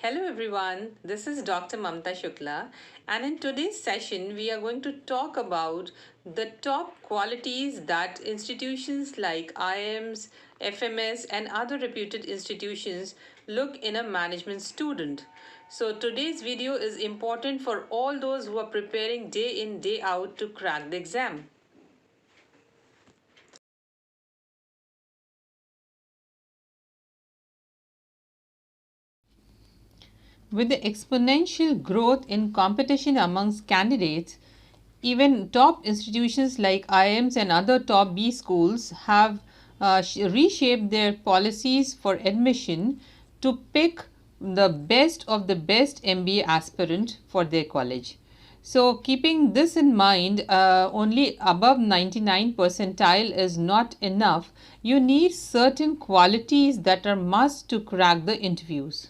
Hello everyone, this is Dr. Mamta Shukla, and in today's session we are going to talk about the top qualities that institutions like IIMs, FMS and other reputed institutions look in a management student. So today's video is important for all those who are preparing day in day out to crack the exam. With the exponential growth in competition amongst candidates, even top institutions like IIMs and other top B schools have reshaped their policies for admission to pick the best of the best MBA aspirant for their college. So, keeping this in mind, only above 99 percentile is not enough. You need certain qualities that are must to crack the interviews.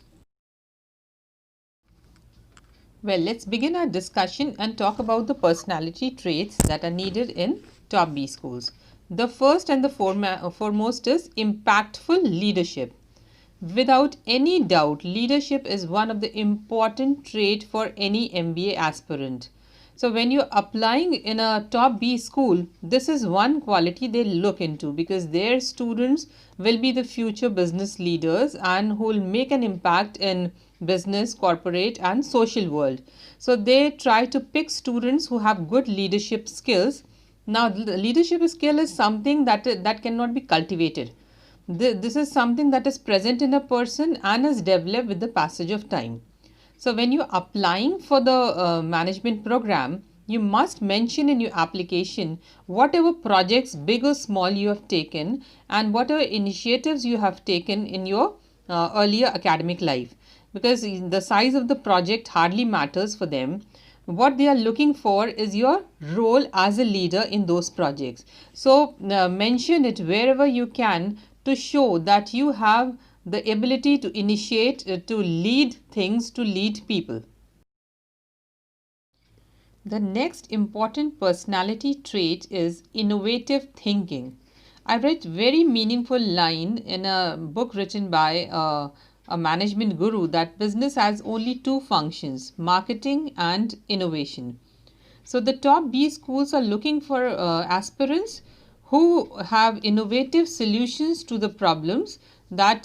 Well, let's begin our discussion and talk about the personality traits that are needed in top B schools. The first and the foremost is impactful leadership. Without any doubt, leadership is one of the important trait for any MBA aspirant. So when you're applying in a top B school, this is one quality they look into because their students will be the future business leaders and who will make an impact in business, corporate and social world. So they try to pick students who have good leadership skills. Now, the leadership skill is something that cannot be cultivated. This is something that is present in a person and is developed with the passage of time. So when you're applying for the management program, you must mention in your application whatever projects, big or small, you have taken and whatever initiatives you have taken in your earlier academic life, because the size of the project hardly matters for them. What they are looking for is your role as a leader in those projects. So mention it wherever you can to show that you have the ability to initiate, to lead things, to lead people. The next important personality trait is innovative thinking. I read very meaningful line in a book written by a management guru that business has only two functions, marketing and innovation. So the top B schools are looking for aspirants who have innovative solutions to the problems that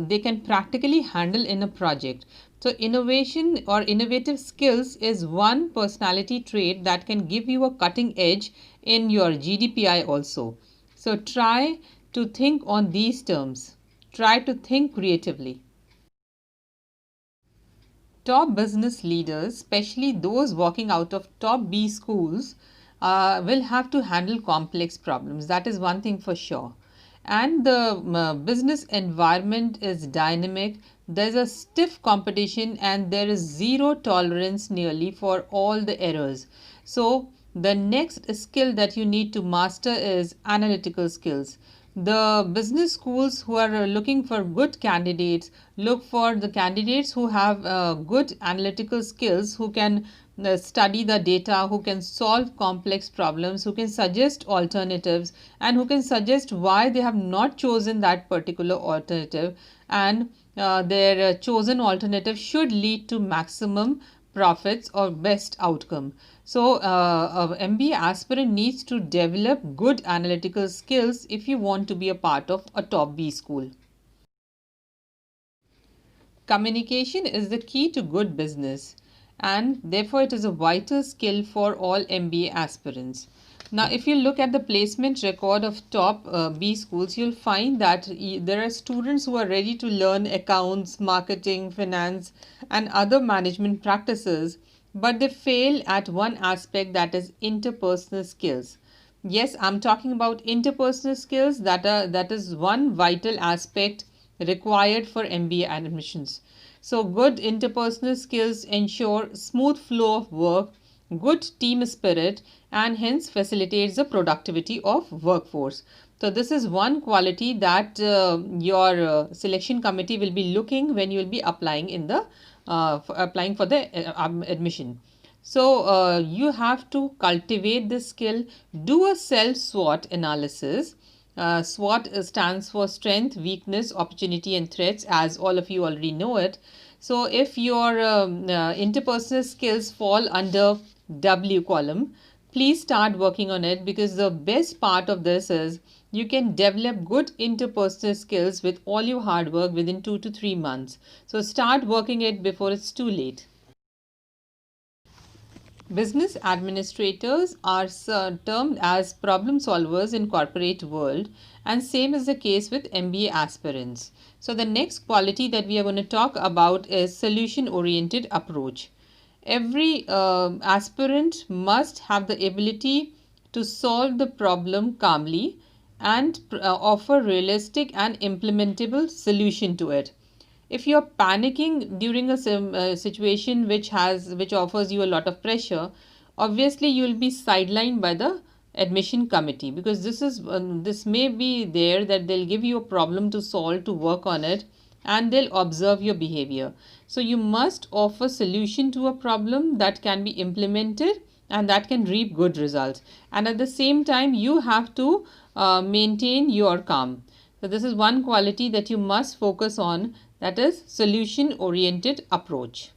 they can practically handle in a project. So innovation or innovative skills is one personality trait that can give you a cutting edge in your GDPI also. So try to think on these terms. Try to think creatively. Top business leaders, especially those walking out of top B schools, will have to handle complex problems. That is one thing for sure. And the business environment is dynamic. There's a stiff competition and there is zero tolerance nearly for all the errors. So the next skill that you need to master is analytical skills. The business schools who are looking for good candidates look for the candidates who have good analytical skills, who can study the data, who can solve complex problems, who can suggest alternatives and who can suggest why they have not chosen that particular alternative, and their chosen alternative should lead to maximum profits or best outcome. So MBA aspirant needs to develop good analytical skills if you want to be a part of a top B school. Communication is the key to good business and therefore it is a vital skill for all MBA aspirants. Now, if you look at the placement record of top B schools, you'll find that there are students who are ready to learn accounts, marketing, finance and other management practices, but they fail at one aspect, that is interpersonal skills. Yes, I'm talking about interpersonal skills that is one vital aspect required for MBA admissions. So good interpersonal skills ensure smooth flow of work, good team spirit and hence facilitates the productivity of workforce. So this is one quality that your selection committee will be looking when you will be applying in the applying for the admission. So you have to cultivate this skill, do a self SWOT analysis. SWOT stands for strength, weakness, opportunity and threats, as all of you already know it. So if your interpersonal skills fall under W column, please start working on it, because the best part of this is you can develop good interpersonal skills with all your hard work within 2 to 3 months. So start working it before it's too late. Business administrators are termed as problem solvers in corporate world, and same is the case with MBA aspirants. So the next quality that we are going to talk about is solution oriented approach. Every aspirant must have the ability to solve the problem calmly and offer realistic and implementable solution to it. If you're panicking during a situation which offers you a lot of pressure, obviously you'll be sidelined by the admission committee, because this may be there that they'll give you a problem to solve, to work on it, and they'll observe your behavior. So you must offer solution to a problem that can be implemented and that can reap good results, and at the same time you have to maintain your calm. So this is one quality that you must focus on, that is solution oriented approach.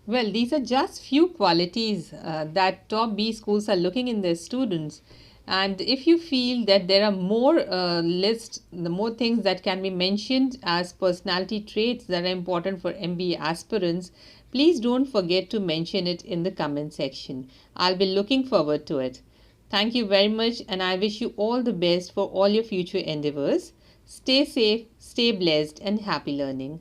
Well, these are just few qualities that top B schools are looking in their students. And if you feel that there are more the more things that can be mentioned as personality traits that are important for MBA aspirants, please don't forget to mention it in the comment section. I'll be looking forward to it. Thank you very much, and I wish you all the best for all your future endeavors. Stay safe, stay blessed, and happy learning.